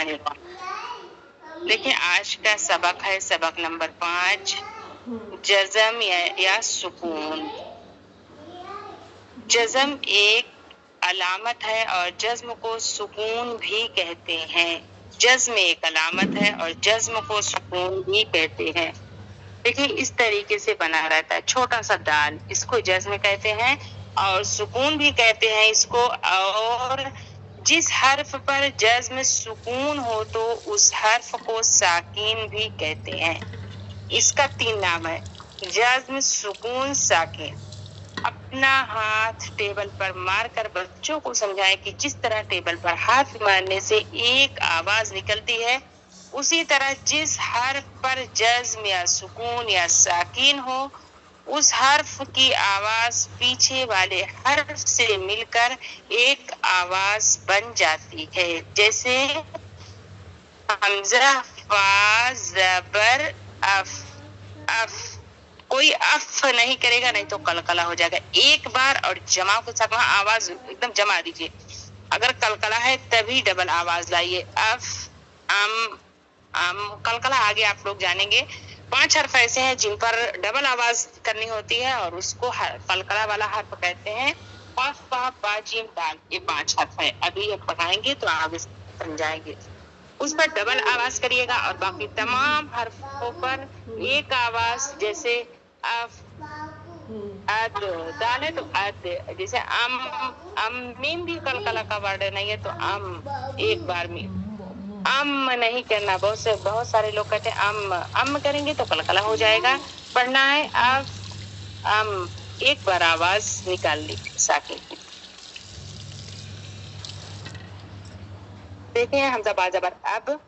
बिस्मिल्लाहिर्रहमानिर्रहीम। देखिए आज का सबक है सबक नंबर 5, जज़म या सुकून। जज़म एक अलामत है और जज्म को सुकून भी कहते हैं। जज्म एक अलामत है और जज्म को सुकून भी कहते हैं। देखिए इस तरीके से बना रहता है, छोटा सा दाल, इसको जज्म कहते हैं और सुकून भी कहते हैं इसको। और जिस हर्फ पर जज्म सुकून हो तो उस हर्फ को साकिन भी कहते हैं। इसका 3 नाम है, जज्म, सुकून, साकिन। अपना हाथ टेबल पर मारकर बच्चों को समझाएं कि जिस तरह टेबल पर हाथ मारने से एक आवाज निकलती है, उसी तरह जिस हर्फ पर जज्म या सुकून या साकिन हो उस हर्फ की आवाज पीछे वाले हर्फ से मिलकर एक आवाज बन जाती है। जैसे हमजा, फा, जबर, अफ। अफ कोई अफ नहीं करेगा, नहीं तो कलकला हो जाएगा। एक बार और जमाव के साथ वहां आवाज एकदम जमा दीजिए। अगर कलकला है तभी डबल आवाज लाइए। अफ, अम, कलकला आगे आप लोग जानेंगे। 5 हर्फ ऐसे हैं जिन पर डबल आवाज करनी होती है और उसको कलकला वाला हर्फ कहते हैं। कफ, बा, बा, जीम, दाल, ये 5 हर्फ है। अभी ये पढ़ाएंगे तो आगे समझाएंगे। उस पर डबल आवाज करिएगा और बाकी तमाम हर्फों पर एक आवाज, जैसे अफ, अद, दाल है तो अद। जैसे मीम भी कलकला का वर्ड नहीं है तो एक बार में नहीं करना। बहुत सारे लोग कहते हैं अम करेंगे तो कलकला हो जाएगा। पढ़ना है एक बार आवाज निकाल ली साकिन की। देखिए हमजा बा जबर अब,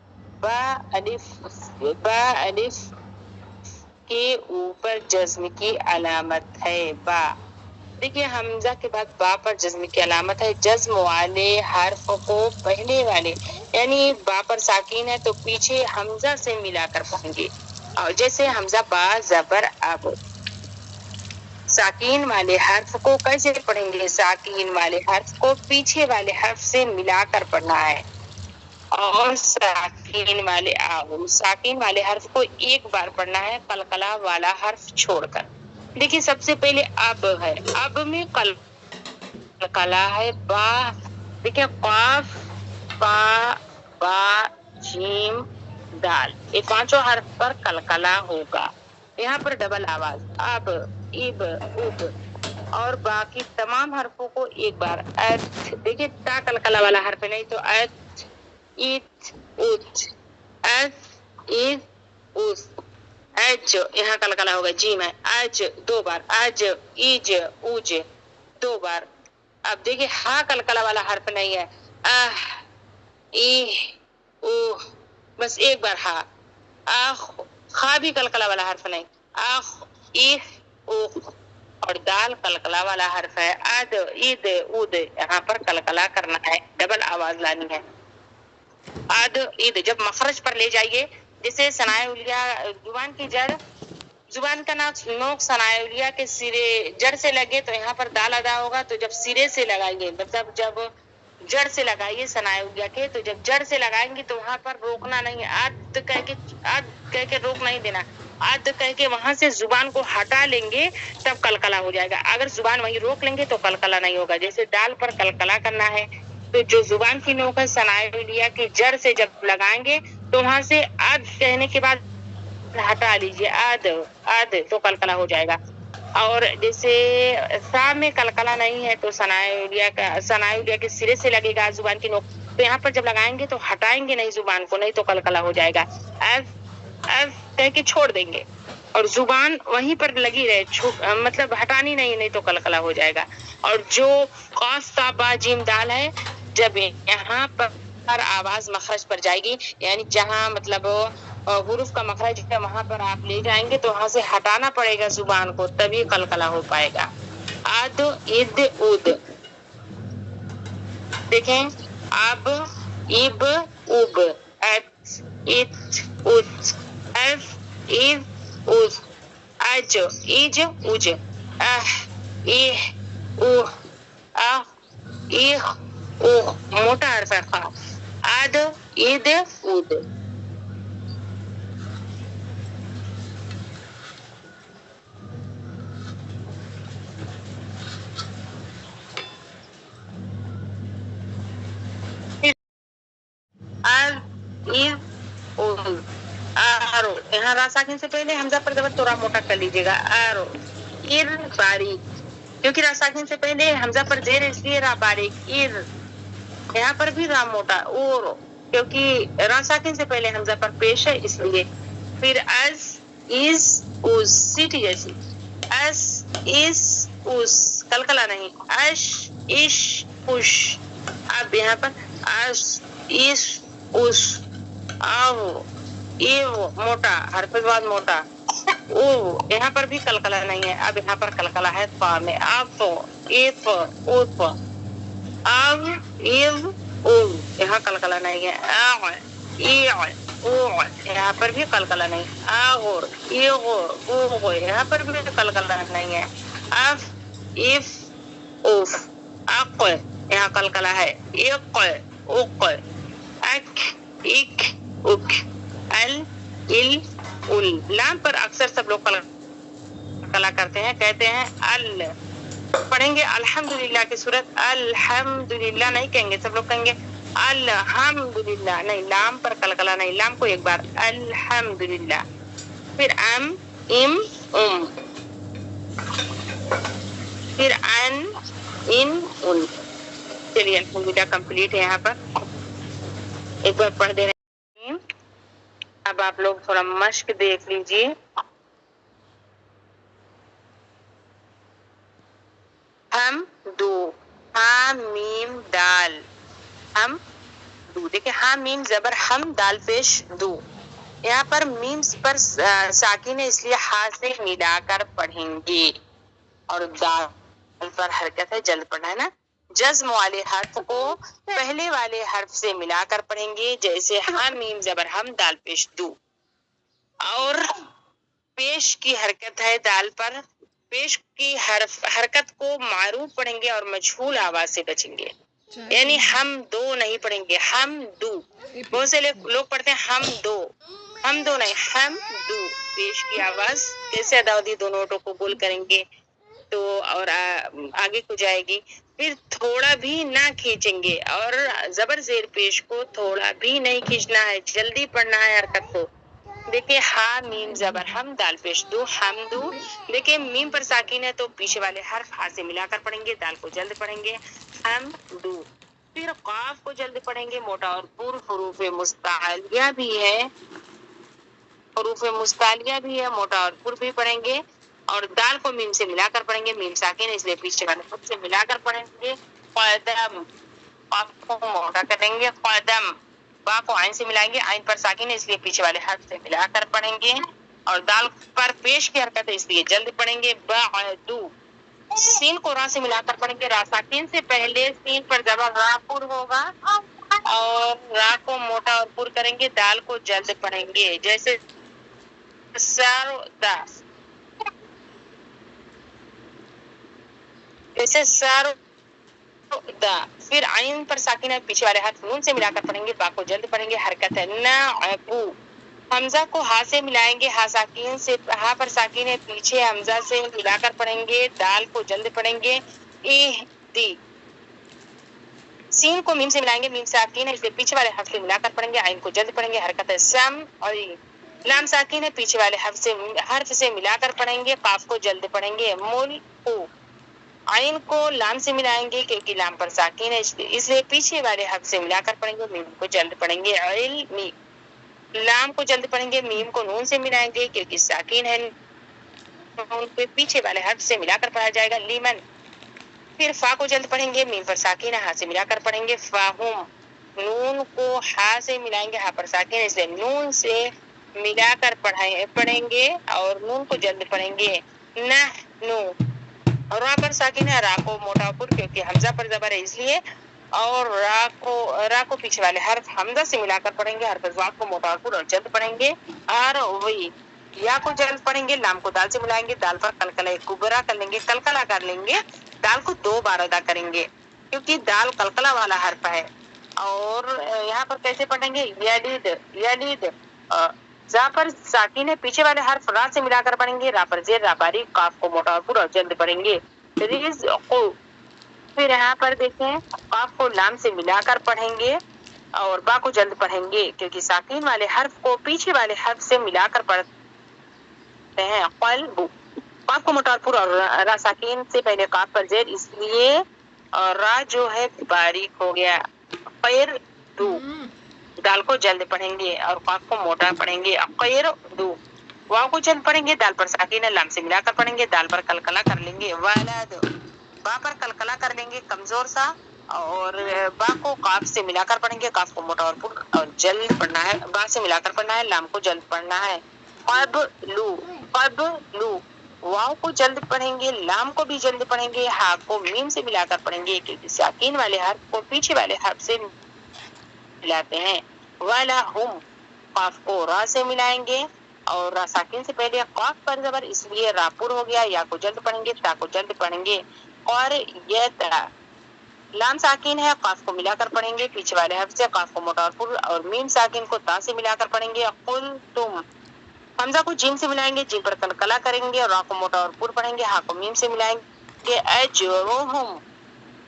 बा अलिफ के ऊपर जज्म की अलामत है बा। देखिए हमजा के बाद बा पर जज्म की अलामत है। जज्म वाले हर्फ को पहले वाले यानी बा पर साकिन है तो पीछे हमजा से मिलाकर पढ़ेंगे। और जैसे हमजा बा जबर अब, साकिन वाले हर्फ को कैसे पढ़ेंगे? साकिन वाले हर्फ को पीछे वाले हर्फ से मिलाकर पढ़ना है। और साकिन वाले हर्फ को एक बार पढ़ना है कलकला वाला हर्फ छोड़कर। देखिए सबसे पहले अब है, अब में कलकला है बा। देखिए काफ, बा, बा, जीम, दाल, ये 5 हर्फ पर कलकला होगा। यहाँ पर डबल आवाज अब, इब, उब। और बाकी तमाम हर्फों को एक बार अथ। देखिए ता कलकला वाला हर्फ नहीं तो अथ, इत, उत, अथ, इज, उस। अज यहाँ कलकला होगा। जीम है अज 2 बार, अज, इज, उज 2 बार। अब देखिए हा कलकला वाला हर्फ नहीं है, आह, ई, ऊ, बस एक बार हा। आह, खा भी कलकला वाला हर्फ नहीं, आह, ई, ऊ। और दाल कलकला वाला हर्फ है। अद, ईद, उद, यहाँ पर कलकला करना है, डबल आवाज लानी है। अद, ईद जब मखरज पर ले जाइए, जैसे सनाए उलिया, जुबान का नोक सनाए उलिया के सिरे जड़ से लगे तो यहाँ पर दाल अदा होगा। तो जब सिरे से लगाएंगे, मतलब जब जड़ से लगाइए सनाए उलिया के, तो जब जड़ से लगाएंगे तो वहां पर रोकना नहीं है। अद कह के रोक नहीं देना। अद कह के वहां से जुबान को हटा लेंगे तब कलकला हो जाएगा। अगर जुबान वहीं रोक लेंगे तो कलकला नहीं होगा। जैसे दाल पर कलकला करना है तो जो जुबान की नोक है सनाए उलिया की जड़ से जब लगाएंगे तो वहां से अद कहने के बाद हटा लीजिए, अद तो कलकला हो जाएगा। और जैसे सा में कलकला नहीं है तो सनाए उलिया के सिरे से लगेगा जुबान की नोक, तो यहाँ पर जब लगाएंगे तो हटाएंगे नहीं जुबान को, नहीं तो कलकला हो जाएगा। अफ कह के छोड़ देंगे और जुबान वहीं पर लगी रहे, मतलब हटानी नहीं तो कलकला हो जाएगा। और जो काफ, ता, बा, जीम, दाल है, जब यहाँ पर आवाज मखरज पर जाएगी, यानी जहाँ मतलब हुरूफ का मखरज है वहां पर आप ले जाएंगे तो वहां से हटाना पड़ेगा जुबान को, तभी कलकला हो पाएगा। अद, इद, उद। देखें अब, इब, उब, अत, इत, उत, अफ, इज, उज, अज, इज, उज, अह, इह, उह, अह, इह, ओह। मोटा हर्फ है खा। आद, ईद, उद। आद, ईद, उद। आरो, यहाँ रा साकिन से पहले हमजा पर जबर थोड़ा मोटा कर लीजिएगा। आरो, इर बारीक, क्योंकि रा साकिन से पहले हमजा पर जेर इसलिए रा बारीक। इर, यहाँ पर भी रा मोटा। और, क्योंकि रा साकिन से पहले हमजा पर पेश है इसलिए। फिर अज, इज, उस, सीटी जैसी। अस, इस, उस, कलकला नहीं। अश, इश, उश। अब यहाँ पर अस, इस, उस। आओ, एव, मोटा, हरफिजवाद मोटा। ओ, यहाँ पर भी कलकला नहीं है। अब यहाँ पर कलकला है फा में। आप, एफ, उफ। अब, एव, ओ, यहाँ कलकला नहीं है। आ, ई, ओ, यहाँ पर भी कलकला नहीं। आगोर, ईगोर, ऊगोर, यहाँ पर भी कलकला नहीं है। अफ, इफ, उफ। अक, यहाँ कलकला है। इक, उक। अक, इक, उक। अल, इल, उल। लाम पर अक्सर सब लोग कलकला करते हैं, कहते हैं अल। पढ़ेंगे अल्हम्दुलिल्लाह की सूरत। अल्हम्दुलिल्लाह नहीं कहेंगे, सब लोग कहेंगे अल्हम्दुलिल्लाह। नहीं, लाम पर कलकला नहीं। लाम को एक बार, अल्हम्दुलिल्लाह। फिर अम, इम, उम। फिर अन, इन, उन। चलिए अल्हम्दुलिल्लाह कंप्लीट है। यहाँ पर एक बार पढ़ दे रहे हैं। अब आप लोग थोड़ा मश्क देख लीजिए। हम दो, हा मीम दाल। हम दो। देखिए हा मीम जबर हम, दाल पेश दो। यहाँ पर मीम पर साकिन है इसलिए हा से मिलाकर पढ़ेंगे। और दाल पर हरकत है, जल्द पढ़ना है ना। जज्म वाले हर्फ को पहले वाले हर्फ से मिलाकर पढ़ेंगे, जैसे हा मीम जबर हम, दाल पेश दो। और पेश की हरकत है दाल पर। पेश की हरकत को मारूफ पढ़ेंगे और मजहूल आवाज से बचेंगे। यानी हम दो नहीं पढ़ेंगे, हम दो। बहुत से लोग पढ़ते हैं हम दो। हम दो नहीं, हम दो। पेश की आवाज कैसे अदावदी दोनों ओटों को गोल करेंगे तो और आगे को जाएगी। फिर थोड़ा भी ना खींचेंगे और जबर जेर पेश को थोड़ा भी नहीं खींचना है, जल्दी पढ़ना है हरकत को। देखिए हा मीम जबर हम, दाल पेश दो, हम दो। देखिए मीम पर साकिन है तो पीछे वाले हर्फ हा से मिलाकर पढ़ेंगे, दाल को जल्द पढ़ेंगे, हम दो। फिर काफ को जल्द पढ़ेंगे, मोटा और पुर। हरूफ मुस्तालिया भी है, हरूफ मुस्तालिया भी है, मोटा और पुर भी पढ़ेंगे। और दाल को मीम से मिलाकर पढ़ेंगे, मीम साकिन है इसलिए पीछे वाले खुद से मिलाकर पढ़ेंगे। कदम, काफ को मोटा करेंगे, कदम। बा को आइन से मिलाएंगे, आइन पर साकिन है इसलिए पीछे वाले हर्फ से मिलाकर पढ़ेंगे। और दाल पर पेश की हरकत है इसलिए जल्द पढ़ेंगे, बअदु। सीन को रा से मिलाकर पढ़ेंगे, रा साकिन से पहले सीन पर जबर रा पुर होगा और रा को मोटा और पुर करेंगे, दाल को जल्द पढ़ेंगे, जैसे सरदा, जैसे सरदा। फिर आइन पर साकिन है पीछे वाले हाथ नून से मिलाकर पढ़ेंगे, बा को जल्द पढ़ेंगे, हरकत है नअबू। हमजा को हा से मिलाएंगे, हा साकिन से, हा पर साकिन है पीछे हमजा से मिलाकर पढ़ेंगे, दाल को जल्द पढ़ेंगे, इहदी। सीन को मीम से मिलाएंगे, मीम साकिन है इसलिए पीछे वाले हर्फ से मिलाकर पढ़ेंगे, आइन को जल्द पढ़ेंगे, हरकत है सम। और लाम साकिन है पीछे वाले हर्फ से मिलाकर पढ़ेंगे, काफ को जल्द पढ़ेंगे, मुल्कु। आइन को लाम से मिलाएंगे क्योंकि लाम पर साकिन है इसलिए पीछे वाले हर्फ से मिलाकर पढ़ेंगे, मीम को जल्द पढ़ेंगे, इल्मी। लाम को जल्द पढ़ेंगे, मीम को नून से मिलाएंगे क्योंकि साकिन है, नून को पीछे वाले हर्फ से मिलाकर पढ़ा जाएगा, लीमन। फिर फा को जल्द पढ़ेंगे, मीम पर साकिन है, हा से मिलाकर पढ़ेंगे, फाहुम। नून को हा से मिलाएंगे, हा पर साकिन है इसलिए नून से मिलाकर पढ़ेंगे और नून को जल्द पढ़ेंगे, नहनु। और रा पर साकिन है, रा को मोटा पुर क्योंकि हमजा पर जबर है इसलिए। और रा को पीछे वाले हर्फ हमजा से मिलाकर पढ़ेंगे, हर्फ ज़ात को मोटा पुर और जल्द पढ़ेंगे, और वही या को जल्द पढ़ेंगे, लाम को दाल से मिलाएंगे, दाल पर कलकला कुबरा कर लेंगे, कलकला कर लेंगे, दाल को 2 बार अदा करेंगे क्योंकि दाल कलकला वाला हर्फ है। اور یہاں پر کیسے پڑھیں گے؟ یلد یلد، زا پر ساکن ہے، پیچھے والے حرف را سے ملا کر پڑھیں گے، را پر زیر را باریک، قاف کو موٹا اور پورا اور جلد پڑھیں گے، رزق، پھر یہاں پر دیکھیں قاف کو لام سے ملا کر پڑھیں گے اور با کو جلد پڑھیں گے کیونکہ ساکن والے حرف کو پیچھے والے حرف سے ملا کر پڑھتے ہیں۔ قلب، قاف کو موٹا اور پورا اور را ساکن سے پہلے قاف پر زیر اس لیے اور را جو ہے باریک ہو گیا۔ قیر دو، دال کو جلد پڑھیں گے اور قاف کو موٹا پڑھیں گے۔ قیر دو، واو کو جلد پڑھیں گے، دال پر ساکن ہے، لام سے ملا کر پڑھیں گے، دال پر کلکلا کر لیں گے۔ ولد، با پر کلکلا کر لیں گے کمزور سا اور با کو قاف سے ملا کر پڑھیں گے، قاف کو موٹا اور پر اور جلد پڑھنا ہے، با سے ملا کر پڑھنا ہے، لام کو جلد پڑھنا ہے۔ قبلو، قبلو، واو کو جلد پڑھیں گے، لام کو بھی جلد پڑھیں گے، ہا کو میم سے ملا کر پڑھیں گے کیونکہ ساکن والے حرف کو پیچھے والے حرف سے ملاتے ہیں۔ وَلَهُمْ، قاف کو را سے ملائیں گے اور را ساکن سے پہلے قاف پر زبر اس لیے را پر ہو گیا، یا کو جلد پڑھیں گے، تا کو جلد پڑھیں گے۔ اور یہ طرح لام ساکن ہے، قاف کو ملا کر پڑھیں گے، پیچھے والے حرف سے قاف کو موٹا اور پر اور میم ساکن کو تا سے ملا کر پڑھیں گے۔ قل تم، حمزہ کو جیم سے ملائیں گے، جیم پر کلکلا کریں گے اور را کو موٹا اور پر پڑھیں گے، ہا کو میم سے ملائیں گے۔ اجرہم،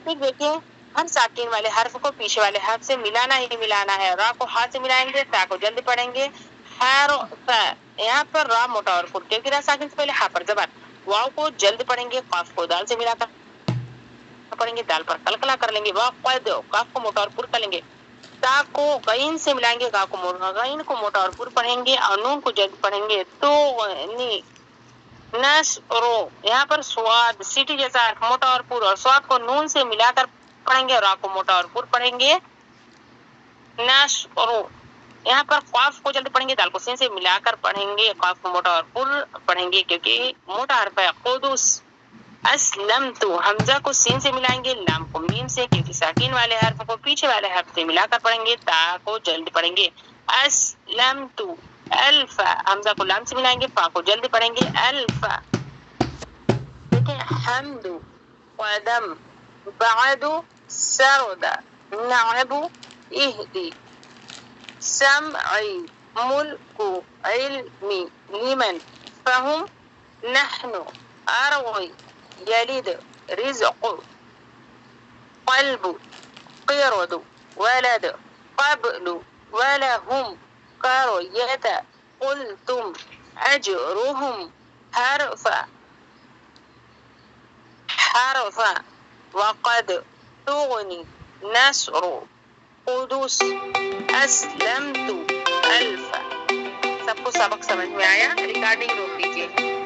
پھر دیکھیں ہر ساکن والے حرف کو پیچھے والے حرف سے ملانا ہی ملانا ہے، را کو ہا سے ملائیں گے، تا کو جلد پڑھیں گے۔ حرف، یہاں پر را موٹا اور پر کیونکہ را ساکن سے پہلے ہا پر زبر، واو کو جلد پڑھیں گے، قاف کو دال سے ملا کر پڑھیں گے، دال پر کلکلا کر لیں گے۔ وقد، قاف کو موٹا اور پر کر لیں گے، تا کو غین سے ملائیں گے، غین کو موٹا اور پر پڑھیں گے اور نون کو جلد پڑھیں گے۔ تو نشرو، یہاں پر سواد سیٹی جیسا موٹا اور پر اور سواد کو نون سے ملا کر پڑھیں گے اور را کو موٹا اور پر پڑھیں گے۔ نشرو، یہاں پر قاف کو جلد پڑھیں گے، دال کو سین سے ملا کر پڑھیں گے، قاف کو موٹا اور پر پڑھیں گے کیونکہ موٹا حرف ہے۔ قدس، اسلمت، حمزہ کو سین سے ملائیں گے، لام کو میم سے کیونکہ ساکن والے حرف کو پیچھے والے حرف سے ملا کر پڑھیں گے، تا کو جلد پڑھیں گے۔ اسلمت، الف، حمزہ کو لام سے ملائیں گے، فا کو جلد پڑھیں گے، الف۔ دیکھیں حمد، قدم، بعد، سرد، نعب، اہدی، سمعی، ملک، علمی، لمن، فہم، نحن، ارغی، یلد، رزق، قلب، قرد، ولد، قبل، ولهم، قرية، قلتم، أجرهم، حرف، حرف، وقد، تغني، نصر، قدس، اسلمت، الف۔ سب کو سبق سمجھ میں آیا؟ ریکارڈنگ روک لیجیے۔